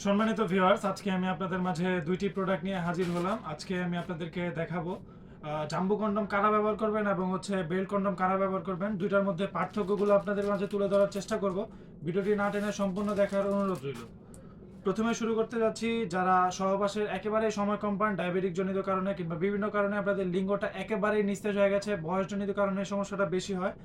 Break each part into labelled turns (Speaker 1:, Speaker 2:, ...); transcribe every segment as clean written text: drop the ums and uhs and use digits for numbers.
Speaker 1: সম্মানিত ভিউয়ার্স, আজকে আমি আপনাদের মাঝে দুইটি প্রোডাক্ট নিয়ে হাজির হলাম। আজকে আমি আপনাদেরকে দেখাবো জাম্বো কন্ডম কারা ব্যবহার করবেন এবং বেল্ট কন্ডম কারা ব্যবহার করবেন। দুইটার মধ্যে পার্থক্যগুলো আপনাদের মাঝে তুলে ধরার চেষ্টা করব। ভিডিওটি না টেনে সম্পূর্ণ দেখার অনুরোধ রইল। প্রথমে শুরু করতে যাচ্ছি, যারা সহবাসের একেবারেই সময় কম পান, ডায়াবেটিক জনিত কারণে কিংবা বিভিন্ন কারণে আপনাদের লিঙ্গটা একেবারেই নিস্তেজ হয়ে গেছে, বয়সজনিত কারণে সমস্যাটা বেশি হয়,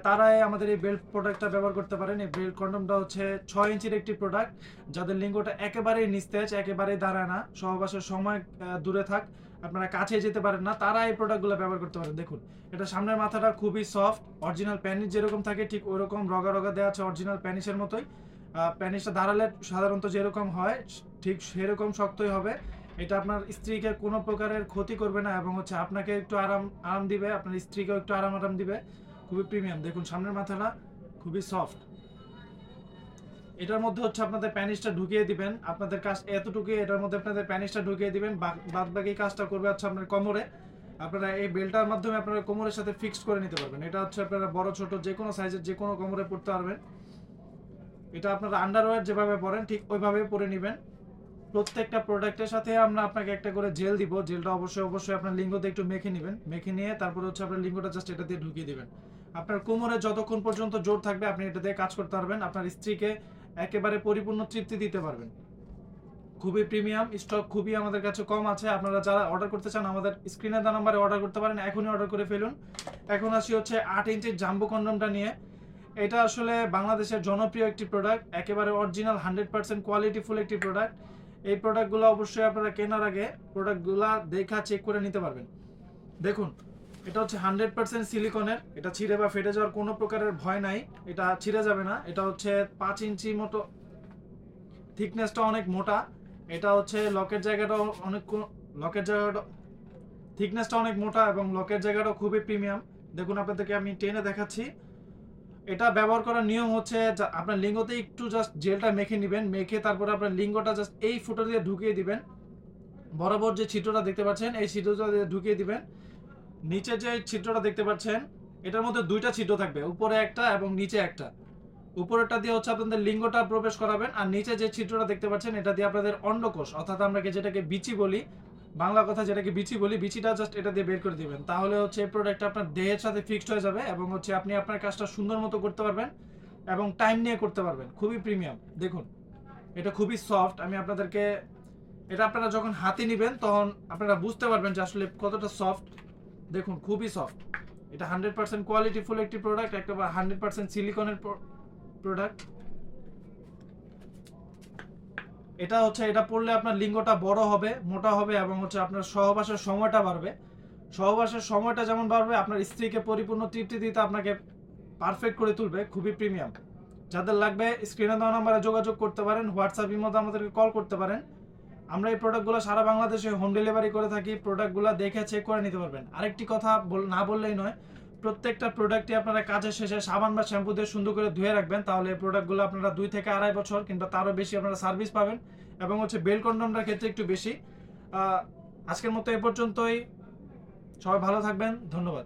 Speaker 1: তারাই আমাদের এই বেল্ট প্রোডাক্টটা ব্যবহার করতে পারেন। এই বেল্ট কন্ডমটা হচ্ছে 6 ইঞ্চির একটি প্রোডাক্ট, যাদের লিঙ্গটা একেবারেই নিস্তেজ, একেবারেই দাঁড়ায় না, সহবাসের সময় দূরে থাক, আপনারা কাছে যেতে পারেন না, তারা এই প্রোডাক্টগুলো ব্যবহার করতে পারেন। দেখুন, এটা সামনের মাথাটা খুবই সফট, অরিজিনাল প্যানিস যেরকম থাকে ঠিক ওরকম রগা রগা দেওয়া আছে, অরিজিনাল প্যানিসের মতোই। প্যানিসটা দাঁড়ালে সাধারণত যেরকম হয় ঠিক সেরকম শক্তই হবে। এটা আপনার স্ত্রীকে কোনো প্রকারের ক্ষতি করবে না এবং আপনাকে একটু আরাম দিবে, আপনার স্ত্রীকেও একটু আরাম দিবে। খুবই প্রিমিয়াম। দেখুন, সামনের মাথাটা খুবই সফট। এটার মধ্যে আপনাদের প্যানিসটা ঢুকিয়ে দিবেন, আপনাদের কাজ এতটুকুই। এটার মধ্যে আপনাদের প্যানিসটা ঢুকিয়ে দিবেন, বাদ বাকি কাজটা করবে আপনার কোমরে। আপনারা এই বেল্টটার মাধ্যমে আপনারা কোমরের সাথে ফিক্সড করে নিতে পারবেন। এটা আপনারা বড় ছোট যে কোনো সাইজের যে কোনো কোমরে পড়তে পারবেন। এটা আপনারা আন্ডারওয়্যার যেভাবে পরেন ঠিক ওইভাবে পরে নেবেন। প্রত্যেকটা প্রোডাক্টের সাথে আমরা আপনাকে একটা করে জেল দিব। জেলটা অবশ্যই আপনার লিঙ্গতে একটু মেখে নেবেন। মেখে নিয়ে তারপরে আপনার লিঙ্গটা জাস্ট এটা দিয়ে ঢুকিয়ে দিবেন। আপনার কোমরে যতক্ষণ পর্যন্ত জোর থাকবে আপনি এটা দিয়ে কাজ করতে পারবেন, আপনার স্ত্রীকে একেবারে পরিপূর্ণ তৃপ্তি দিতে পারবেন। খুবই প্রিমিয়াম, স্টক খুবই আমাদের কাছে কম আছে। আপনারা যারা অর্ডার করতে চান আমাদের স্ক্রিনে দেওয়া নাম্বারে অর্ডার করতে পারেন, এখনই অর্ডার করে ফেলুন। এখন আসি 8 ইঞ্চির জাম্বো কন্ডমটা নিয়ে। এটা আসলে বাংলাদেশের জনপ্রিয় একটি প্রোডাক্ট, একেবারে অরিজিনাল 100% কোয়ালিটিফুল একটি প্রোডাক্ট। এই প্রোডাক্টগুলো অবশ্যই আপনারা কেনার আগে প্রোডাক্টগুলো দেখা চেক করে নিতে পারবেন। দেখুন, এটা 100% সিলিকনের। এটা ছিঁড়ে বা ফেটে যাওয়ার কোনো প্রকারের ভয় নাই, এটা ছিঁড়ে যাবে না। এটা 5 ইঞ্চি মতো, থিকনেসটা অনেক মোটা। এটা লকের জায়গাটাও লকের জায়গাটা থিকনেসটা অনেক মোটা এবং লকের জায়গাটাও খুবই প্রিমিয়াম। দেখুন, আপনাদেরকে আমি টেনে দেখাচ্ছি। এটা ব্যবহার করার নিয়ম আপনার লিঙ্গতে একটু জাস্ট জেলটা মেখে নেবেন, মেখে তারপরে আপনার লিঙ্গটা জাস্ট এই ফুটো দিয়ে ঢুকিয়ে দিবেন। বরাবর যে ছিদ্রটা দেখতে পাচ্ছেন এই ছিদ্রটা দিয়ে ঢুকিয়ে দিবেন। নিচে যে ছিদ্রটা দেখতে পাচ্ছেন এটার মধ্যে দুইটা ছিদ্র থাকবে, উপরে একটা এবং নিচে একটা। উপরেরটা দিয়ে আপনাদের লিঙ্গটা প্রবেশ করাবেন, আর নিচে যে ছিদ্রটা দেখতে পাচ্ছেন এটা দিয়ে আপনাদের অন্ডকোষ, অর্থাৎ আমরা যেটাকে বিচি বলি, বাংলা কথা যেটাকে বিচি বলি, বিচিটা জাস্ট এটা দিয়ে বের করে দিবেন। তাহলে এই প্রোডাক্টটা আপনার দেহের সাথে ফিক্সড হয়ে যাবে এবং আপনি আপনার কাজটা সুন্দর মতো করতে পারবেন এবং টাইম নিয়ে করতে পারবেন। খুবই প্রিমিয়াম। দেখুন, এটা খুবই সফট। আমি আপনাদেরকে এটা আপনারা যখন হাতে নেবেন তখন আপনারা বুঝতে পারবেন যে আসলে কতটা সফট। দেখুন, খুবই সফট। এটা 100% কোয়ালিটিফুল একটি প্রোডাক্ট, একটা 100% সিলিকনের প্রোডাক্ট। এটা এটা পড়লে আপনার লিঙ্গটা বড় হবে, মোটা হবে এবং আপনার সহবাসের সময়টা বাড়বে। সহবাসের সময়টা যেমন বাড়বে, আপনার স্ত্রীকে পরিপূর্ণ তৃপ্তি দিতে আপনাকে পারফেক্ট করে তুলবে। খুবই প্রিমিয়াম। যাদের লাগবে স্ক্রিনে দেওয়া নাম্বারে যোগাযোগ করতে পারেন, হোয়াটসঅ্যাপের মধ্যে আমাদেরকে কল করতে পারেন। আমরা এই প্রোডাক্টগুলো সারা বাংলাদেশে হোম ডেলিভারি করে থাকি। প্রোডাক্টগুলো দেখে চেক করে নিতে পারবেন। আরেকটি কথা না বললেই নয়, প্রত্যেকটা প্রোডাক্টই আপনারা কাজের শেষে সাবান বা শ্যাম্পু দিয়ে সুন্দর করে ধুয়ে রাখবেন, তাহলে এই প্রোডাক্টগুলো আপনারা 2 থেকে 2.5 বছর কিংবা তারও বেশি আপনারা সার্ভিস পাবেন। এবং বেল কন্ডমটার ক্ষেত্রে একটু বেশি। আজকের মতো এ পর্যন্তই। সবাই ভালো থাকবেন, ধন্যবাদ।